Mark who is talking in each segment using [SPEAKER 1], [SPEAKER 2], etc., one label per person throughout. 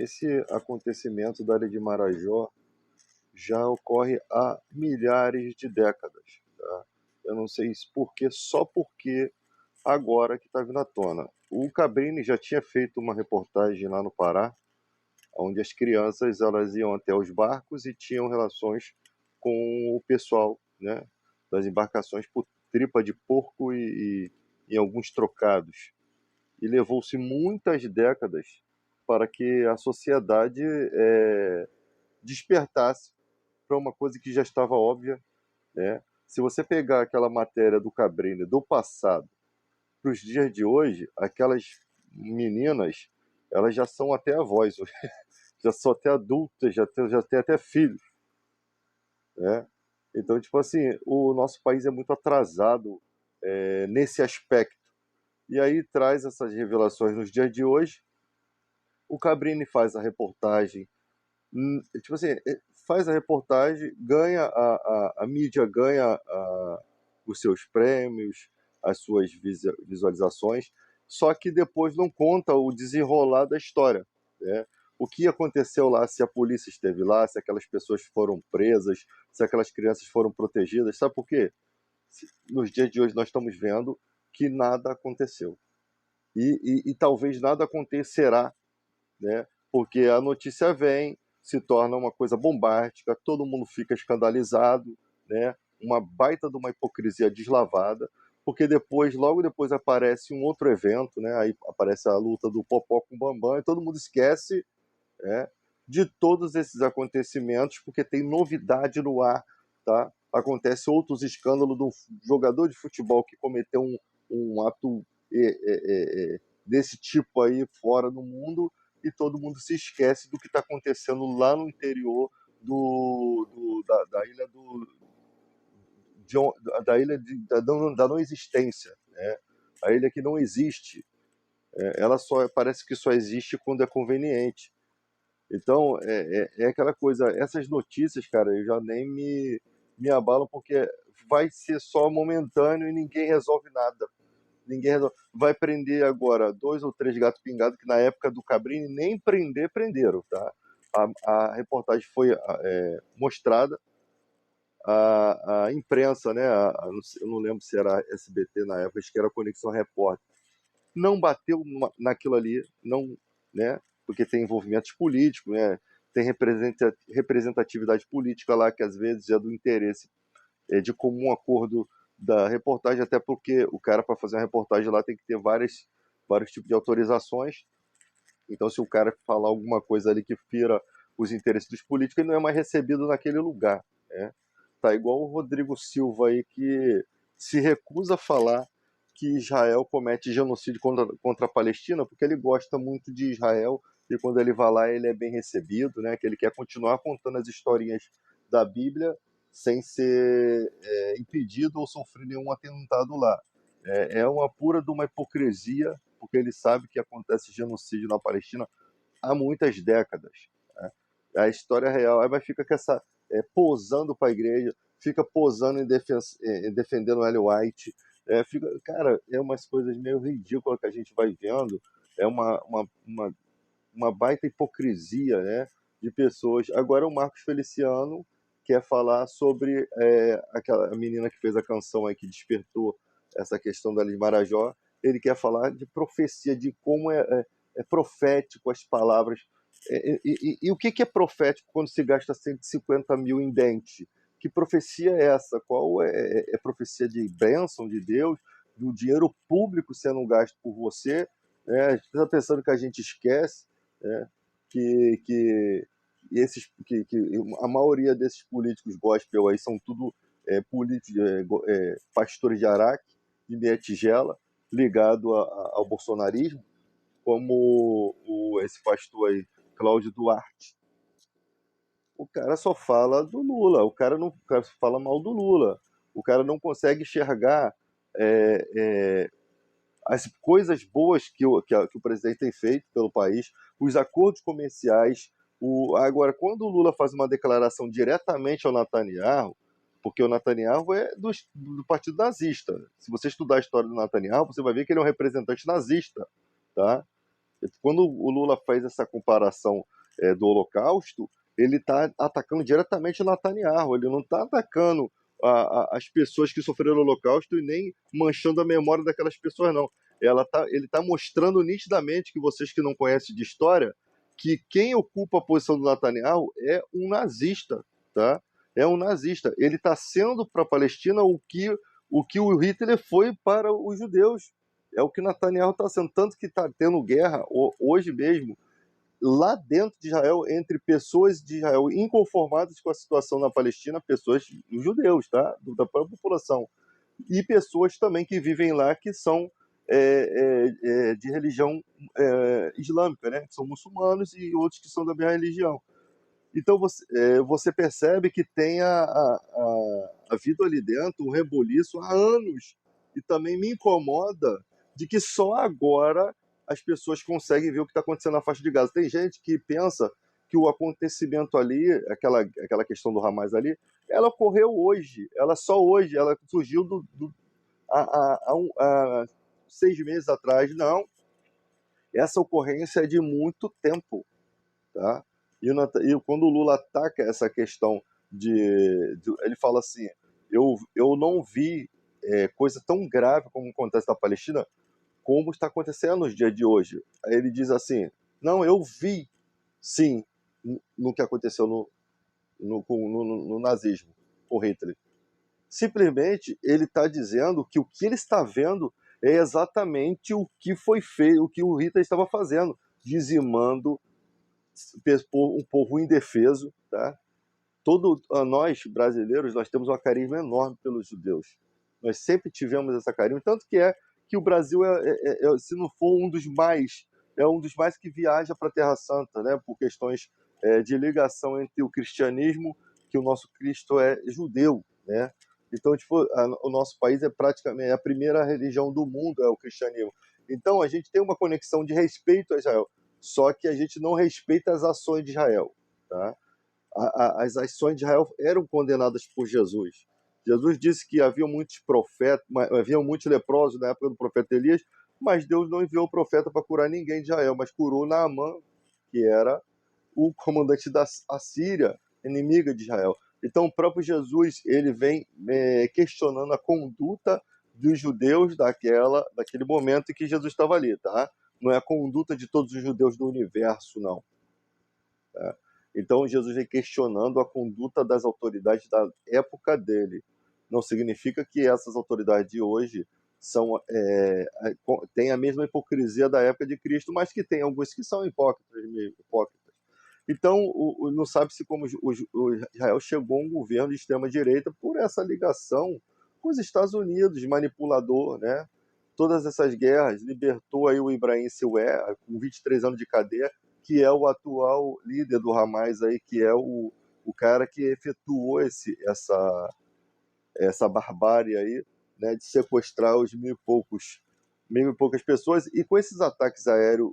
[SPEAKER 1] Esse acontecimento da área de Marajó já ocorre há milhares de décadas, tá? Eu não sei se por quê, só porque agora que está vindo à tona. O Cabrini já tinha feito uma reportagem lá no Pará, onde as crianças elas iam até os barcos e tinham relações com o pessoal, né, das embarcações por tripa de porco e alguns trocados. E levou-se muitas décadas para que a sociedade despertasse para uma coisa que já estava óbvia, né? Se você pegar aquela matéria do Cabrini do passado para os dias de hoje, aquelas meninas, elas já são até avós, já são até adultas, já têm até filhos, né? Então, tipo assim, o nosso país é muito atrasado nesse aspecto. E aí traz essas revelações nos dias de hoje. O Cabrini faz a reportagem, tipo assim, faz a reportagem, ganha a mídia ganha os seus prêmios, as suas visualizações, só que depois não conta o desenrolar da história, né? O que aconteceu lá, se a polícia esteve lá, se aquelas pessoas foram presas, se aquelas crianças foram protegidas, sabe por quê? Nos dias de hoje nós estamos vendo que nada aconteceu. E talvez nada acontecerá, né? Porque a notícia vem, se torna uma coisa bombástica, todo mundo fica escandalizado, né? Uma baita de uma hipocrisia deslavada, porque depois, logo depois aparece um outro evento, né? Aí aparece a luta do Popó com o Bambam e todo mundo esquece, né, de todos esses acontecimentos, porque tem novidade no ar, tá? Acontece outros escândalos do jogador de futebol que cometeu um ato desse tipo aí fora do mundo e todo mundo se esquece do que está acontecendo lá no interior da ilha de, da ilha da não existência, né? A ilha que não existe, ela só parece que só existe quando é conveniente. Então, é aquela coisa, essas notícias, cara, eu já nem me abalam porque vai ser só momentâneo e ninguém resolve nada. Ninguém resolve. Vai prender agora dois ou três gatos pingados que na época do Cabrini nem prenderam, tá? A reportagem foi mostrada, a imprensa, né? Eu não lembro se era SBT na época, acho que era Conexão Repórter, não bateu naquilo ali, não, né? Porque tem envolvimentos políticos, né? Tem representatividade política lá que às vezes é do interesse de comum acordo da reportagem, até porque o cara para fazer uma reportagem lá tem que ter vários tipos de autorizações. Então, se o cara falar alguma coisa ali que fira os interesses dos políticos, ele não é mais recebido naquele lugar, né? Tá igual o Rodrigo Silva aí que se recusa a falar que Israel comete genocídio contra a Palestina porque ele gosta muito de Israel e quando ele vai lá ele é bem recebido, né? Que ele quer continuar contando as historinhas da Bíblia sem ser impedido ou sofrer nenhum atentado lá. É uma pura de uma hipocrisia, porque ele sabe que acontece genocídio na Palestina há muitas décadas, né? A história é real, aí vai fica com essa posando para a igreja, fica posando defendendo o Ellen White, cara, é umas coisas meio ridículas que a gente vai vendo, é uma baita hipocrisia, né, de pessoas. Agora o Marcos Feliciano quer falar sobre aquela menina que fez a canção aí que despertou essa questão da Lei Marajó. Ele quer falar de profecia, de como é profético as palavras. E o que é profético quando se gasta 150 mil em dente? Que profecia é essa? Qual é profecia de bênção de Deus, do dinheiro público sendo gasto por você? A gente está pensando que a gente esquece, né, que que a maioria desses políticos gospel aí são tudo políticos, pastores de Araque, de meia tigela, ligado ao bolsonarismo, como esse pastor aí, Cláudio Duarte. O cara só fala do Lula, o cara só fala mal do Lula, o cara não consegue enxergar é, é, as coisas boas que o presidente tem feito pelo país, os acordos comerciais. Agora, quando o Lula faz uma declaração diretamente ao Netanyahu, porque o Netanyahu é do partido nazista. Se você estudar a história do Netanyahu, você vai ver que ele é um representante nazista, tá? quando o Lula fez essa comparação do Holocausto, ele está atacando diretamente o Netanyahu, ele não está atacando as pessoas que sofreram o Holocausto e nem manchando a memória daquelas pessoas, não. Ele está mostrando nitidamente, que vocês que não conhecem de história, que quem ocupa a posição do Netanyahu é um nazista, tá? É um nazista. Ele está sendo para a Palestina o que o Hitler foi para os judeus. É o que Netanyahu está sendo. Tanto que está tendo guerra hoje mesmo, lá dentro de Israel, entre pessoas de Israel inconformadas com a situação na Palestina, pessoas, os judeus, tá? Da própria população, e pessoas também que vivem lá que são de religião islâmica, né? Que são muçulmanos, e outros que são da mesma religião. Então você percebe que tem a vida ali dentro, um reboliço há anos. E também me incomoda de que só agora as pessoas conseguem ver o que está acontecendo na faixa de Gaza. Tem gente que pensa que o acontecimento ali, aquela questão do Hamas ali, ela ocorreu hoje. Ela só hoje, ela surgiu há 6 meses atrás. Não, essa ocorrência é de muito tempo, tá? E quando o Lula ataca essa questão ele fala assim, eu não vi coisa tão grave como acontece na Palestina, como está acontecendo nos dias de hoje. Aí ele diz assim, não, eu vi, sim, no que aconteceu no nazismo, com Hitler. Simplesmente ele está dizendo que o que ele está vendo é exatamente o que foi feito, o que o Hitler estava fazendo, dizimando um povo indefeso, tá? Nós brasileiros, nós temos um carisma enorme pelos judeus. Nós sempre tivemos essa carisma, tanto que o Brasil se não for um dos mais que viaja para a Terra Santa, né? Por questões de ligação entre o cristianismo, que o nosso Cristo é judeu, né? Então, tipo, o nosso país é praticamente a primeira religião do mundo, é o cristianismo. Então, a gente tem uma conexão de respeito a Israel, só que a gente não respeita as ações de Israel, tá? As ações de Israel eram condenadas por Jesus. Jesus disse que havia muitos profetas, havia muitos leprosos na época do profeta Elias, mas Deus não enviou o profeta para curar ninguém de Israel, mas curou Naamã, que era o comandante da Assíria, inimiga de Israel. Então, o próprio Jesus, ele vem questionando a conduta dos judeus daquele momento em que Jesus estava ali, tá? Não é a conduta de todos os judeus do universo, não. Tá? Então, Jesus vem questionando a conduta das autoridades da época dele. Não significa que essas autoridades de hoje têm a mesma hipocrisia da época de Cristo, mas que tem alguns que são hipócritas mesmo. Então, não sabe-se como o Israel chegou a um governo de extrema-direita por essa ligação com os Estados Unidos, manipulador, né? Todas essas guerras, libertou aí o Ibrahim Siwé, com 23 anos de cadeia, que é o atual líder do Hamas, aí, que é o cara que efetuou essa barbárie aí, né, de sequestrar os mil e poucas pessoas. E com esses ataques aéreos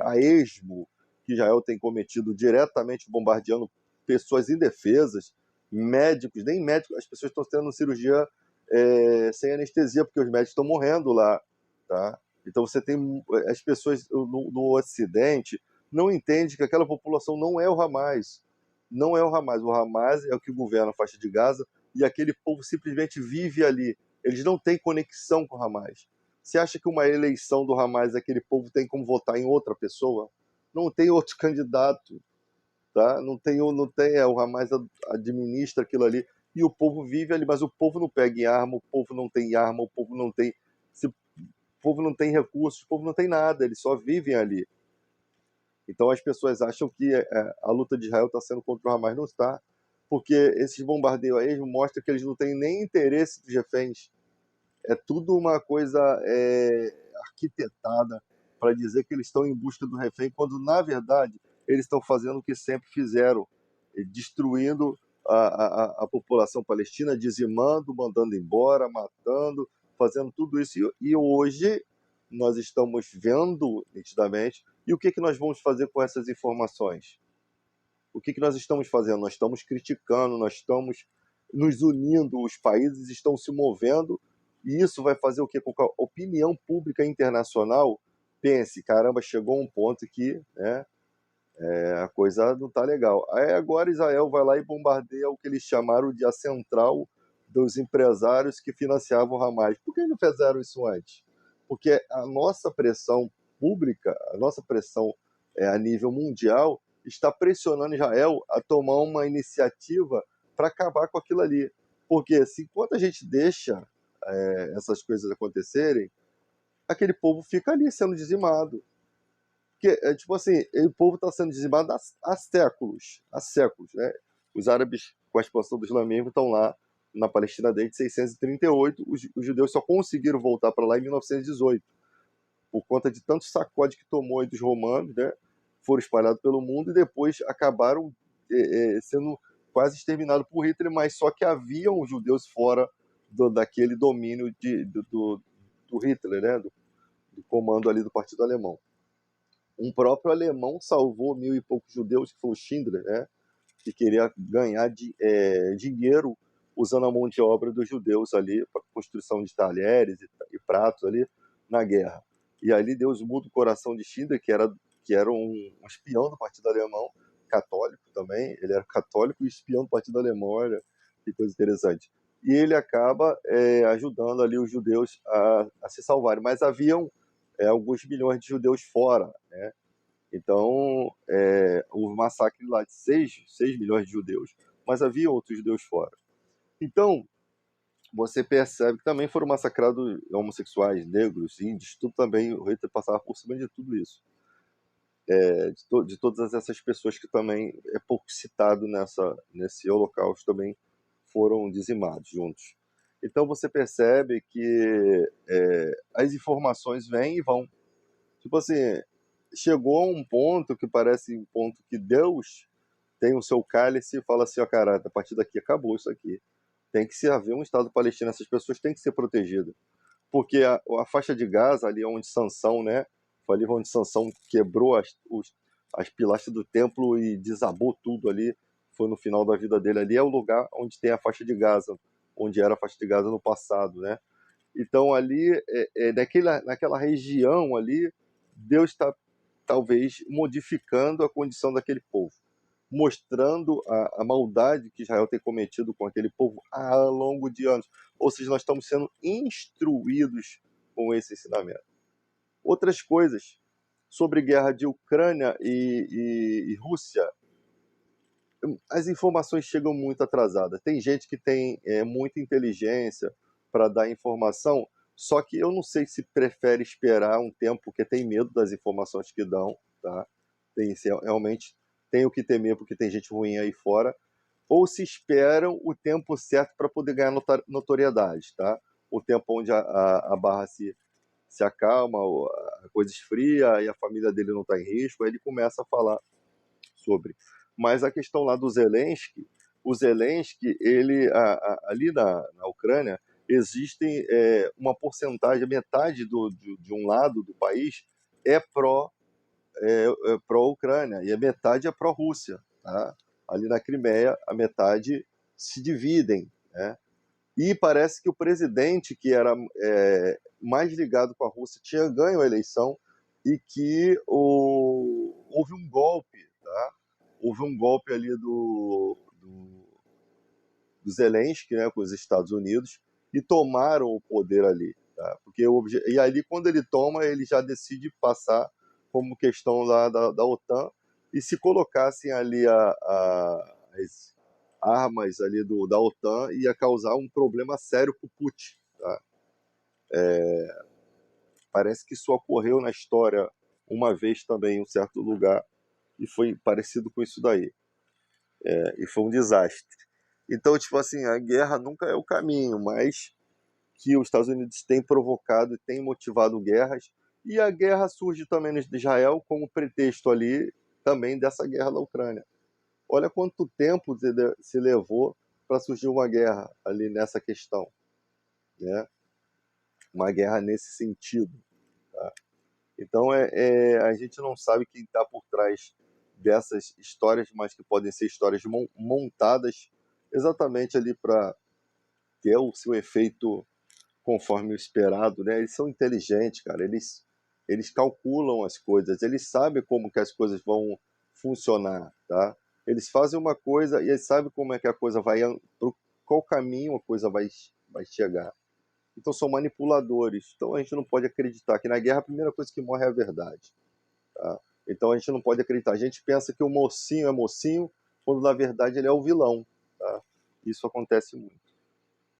[SPEAKER 1] a esmo, que Israel tem cometido diretamente, bombardeando pessoas indefesas, médicos, nem médicos, as pessoas estão tendo cirurgia sem anestesia, porque os médicos estão morrendo lá, tá? Então você tem as pessoas no Ocidente não entendem que aquela população não é o Hamas, não é o Hamas é o que governa a faixa de Gaza, e aquele povo simplesmente vive ali, eles não têm conexão com o Hamas. Você acha que uma eleição do Hamas, aquele povo tem como votar em outra pessoa? Não tem outro candidato, tá? O Hamas administra aquilo ali, e o povo vive ali, mas o povo não pega em arma, o povo não tem arma, o povo não tem, o povo não tem recursos, o povo não tem nada, eles só vivem ali. Então as pessoas acham que a luta de Israel está sendo contra o Hamas, não está, porque esses bombardeios aí mostram que eles não têm nem interesse dos reféns. É tudo uma coisa arquitetada para dizer que eles estão em busca do refém, quando na verdade eles estão fazendo o que sempre fizeram, destruindo a população palestina, dizimando, mandando embora, matando, fazendo tudo isso. E hoje nós estamos vendo nitidamente. E o que nós vamos fazer com essas informações? O que nós estamos fazendo? Nós estamos criticando, nós estamos nos unindo, os países estão se movendo, e isso vai fazer o quê? Com que a opinião pública internacional pense, caramba, chegou um ponto que, né, a coisa não tá legal. Aí agora Israel vai lá e bombardeia o que eles chamaram de a central dos empresários que financiavam o Hamas. Por que não fizeram isso antes? Porque a nossa pressão pública, a nossa pressão a nível mundial, está pressionando Israel a tomar uma iniciativa para acabar com aquilo ali. Porque se enquanto a gente deixa essas coisas acontecerem, aquele povo fica ali sendo dizimado. Porque, tipo assim, o povo está sendo dizimado há séculos, né? Os árabes, com a expansão do islamismo, estão lá na Palestina desde 638. Os judeus só conseguiram voltar para lá em 1918, por conta de tanto sacode que tomou aí dos romanos, né? Foram espalhados pelo mundo e depois acabaram sendo quase exterminados por Hitler, mas só que haviam judeus fora daquele domínio do Hitler, né? Do comando ali do Partido Alemão. Um próprio alemão salvou 1.000 e poucos judeus, que foi o Schindler, né? Que queria ganhar dinheiro usando a mão de obra dos judeus ali para construção de talheres e pratos ali na guerra. E ali Deus muda o coração de Schindler, que era um espião do Partido Alemão, católico também. Ele era católico e espião do Partido Alemão, olha que coisa interessante. E ele acaba ajudando ali os judeus a se salvarem. Mas haviam alguns milhões de judeus fora, né? Então, houve um massacre lá de 6 milhões de judeus, mas havia outros judeus fora. Então, você percebe que também foram massacrados homossexuais, negros, índios, tudo também, o Hitler passava por cima de tudo isso. De todas essas pessoas que também é pouco citado nesse holocausto também foram dizimados juntos. Então você percebe que as informações vêm e vão. Tipo assim, chegou a um ponto que parece um ponto que Deus tem o seu cálice e fala assim, ó, cara, a partir daqui acabou isso aqui. Tem que se haver um Estado palestino, essas pessoas têm que ser protegidas. Porque a faixa de Gaza, ali onde Sansão, né? Foi ali onde Sansão quebrou as pilastras do templo e desabou tudo ali. Foi no final da vida dele ali. É o lugar onde tem a faixa de Gaza, onde era a faixa de Gaza no passado, né? Então ali, naquela região ali, Deus está talvez modificando a condição daquele povo, mostrando a maldade que Israel tem cometido com aquele povo ao longo de anos. Ou seja, nós estamos sendo instruídos com esse ensinamento. Outras coisas sobre guerra de Ucrânia e Rússia, as informações chegam muito atrasadas. Tem gente que tem muita inteligência para dar informação, só que eu não sei se prefere esperar um tempo porque tem medo das informações que dão, tá? Realmente tem o que temer porque tem gente ruim aí fora, ou se esperam o tempo certo para poder ganhar notoriedade, tá? O tempo onde a barra se acalma, a coisa esfria e a família dele não está em risco, aí ele começa a falar sobre. Mas a questão lá do Zelensky, o Zelensky, ele ali na Ucrânia, existem uma porcentagem, metade de um lado do país é pró-Ucrânia e a metade é pró-Rússia. Tá? Ali na Crimeia, a metade se dividem. Né? E parece que o presidente, que era mais ligado com a Rússia, tinha ganho a eleição e que houve um golpe. Tá? Houve um golpe ali do Zelensky, né, com os Estados Unidos, e tomaram o poder ali. Tá? E ali, quando ele toma, ele já decide passar como questão lá da OTAN, e se colocassem ali as armas ali da OTAN, ia causar um problema sério para o Putin. Tá? Parece que isso ocorreu na história uma vez também em um certo lugar, e foi parecido com isso daí. E foi um desastre. Então, tipo assim, a guerra nunca é o caminho, mas que os Estados Unidos têm provocado e têm motivado guerras, e a guerra surge também de Israel como pretexto ali também dessa guerra da Ucrânia. Olha quanto tempo se levou para surgir uma guerra ali nessa questão, né? Uma guerra nesse sentido. Tá? Então, a gente não sabe quem está por trás dessas histórias, mas que podem ser histórias montadas exatamente ali para ter o seu efeito conforme o esperado, né? Eles são inteligentes, cara. Eles eles calculam as coisas, eles sabem como que as coisas vão funcionar, tá? Eles fazem uma coisa e eles sabem como é que a coisa vai, pro qual caminho a coisa vai chegar. Então são manipuladores. Então a gente não pode acreditar que na guerra a primeira coisa que morre é a verdade, tá? Então a gente não pode acreditar. A gente pensa que o mocinho é mocinho, quando na verdade ele é o vilão, tá? Isso acontece muito.